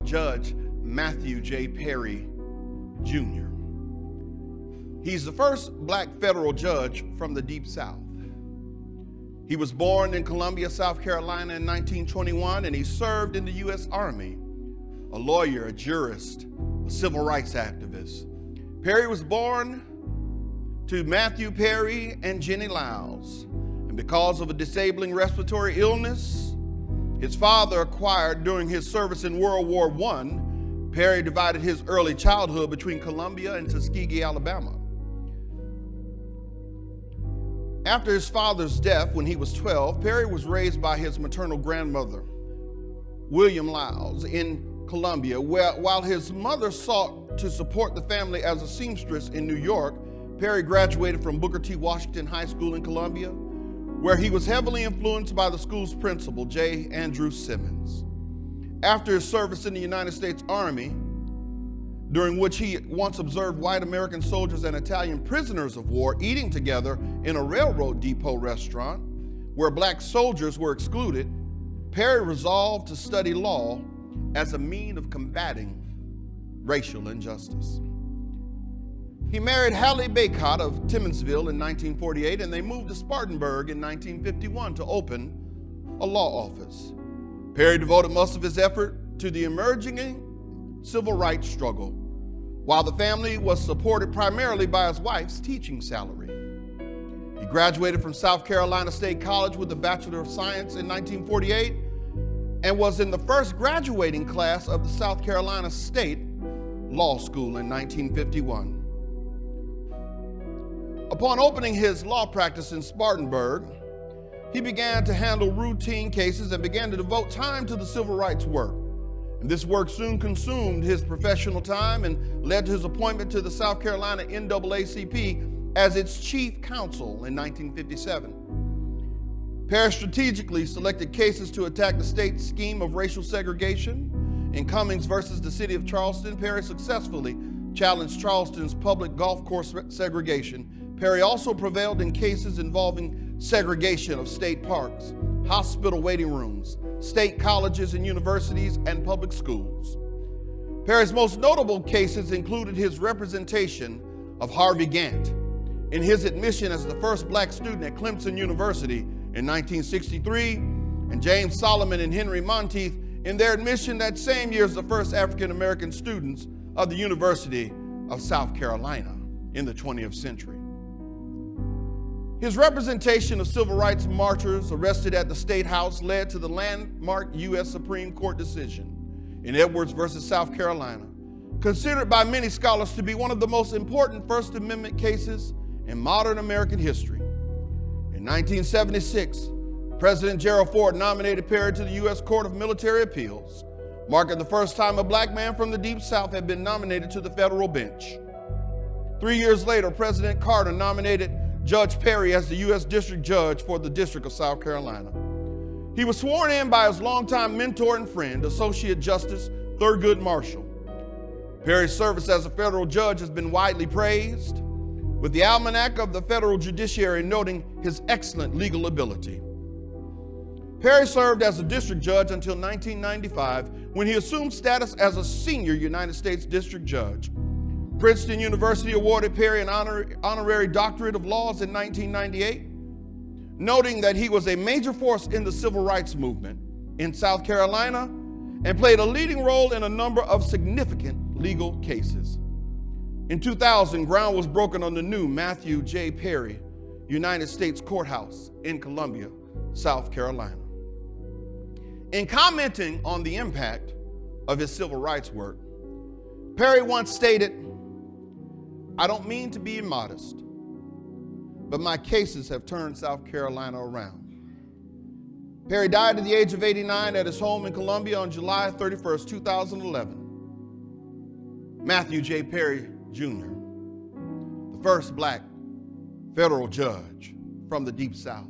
Judge Matther J. Perry, Jr. He's the first black federal judge from the Deep South. He was born in Columbia, South Carolina in 1921, and he served in the U.S. Army, a lawyer, a jurist, a civil rights activist. Perry was born to Matthew Perry and Jenny Lyles, and because of a disabling respiratory illness his father acquired during his service in World War I, Perry divided his early childhood between Columbia and Tuskegee, Alabama. After his father's death when he was 12, Perry was raised by his maternal grandmother, William Lyles, in Columbia, while his mother sought to support the family as a seamstress in New York. Perry graduated from Booker T. Washington High School in Columbia, where he was heavily influenced by the school's principal, J. Andrew Simmons. After his service in the United States Army, during which he once observed white American soldiers and Italian prisoners of war eating together in a railroad depot restaurant where black soldiers were excluded, Perry resolved to study law as a means of combating racial injustice. He married Hallie Baycott of Timmonsville in 1948, and they moved to Spartanburg in 1951 to open a law office. Perry devoted most of his effort to the emerging civil rights struggle, while the family was supported primarily by his wife's teaching salary. He graduated from South Carolina State College with a Bachelor of Science in 1948 and was in the first graduating class of the South Carolina State Law School in 1951. Upon opening his law practice in Spartanburg, he began to handle routine cases and began to devote time to the civil rights work. And this work soon consumed his professional time and led to his appointment to the South Carolina NAACP as its chief counsel in 1957. Perry strategically selected cases to attack the state's scheme of racial segregation. In Cummings versus the City of Charleston, Perry successfully challenged Charleston's public golf course segregation. Perry also prevailed in cases involving segregation of state parks, hospital waiting rooms, state colleges and universities, and public schools. Perry's most notable cases included his representation of Harvey Gantt in his admission as the first black student at Clemson University in 1963, and James Solomon and Henry Monteith in their admission that same year as the first African-American students of the University of South Carolina in the 20th century. His representation of civil rights marchers arrested at the State House led to the landmark U.S. Supreme Court decision in Edwards versus South Carolina, considered by many scholars to be one of the most important First Amendment cases in modern American history. In 1976, President Gerald Ford nominated Perry to the U.S. Court of Military Appeals, marking the first time a black man from the Deep South had been nominated to the federal bench. 3 years later, President Carter nominated Judge Perry as the U.S. District Judge for the District of South Carolina. He was sworn in by his longtime mentor and friend, Associate Justice Thurgood Marshall. Perry's service as a federal judge has been widely praised, with the Almanac of the Federal Judiciary noting his excellent legal ability. Perry served as a district judge until 1995, when he assumed status as a senior United States District Judge. Princeton University awarded Perry an honorary doctorate of laws in 1998, noting that he was a major force in the civil rights movement in South Carolina and played a leading role in a number of significant legal cases. In 2000, ground was broken on the new Matther J. Perry United States Courthouse in Columbia, South Carolina. In commenting on the impact of his civil rights work, Perry once stated, "I don't mean to be immodest, but my cases have turned South Carolina around." Perry died at the age of 89 at his home in Columbia on July 31st, 2011. Matther J. Perry, Jr., the first black federal judge from the Deep South.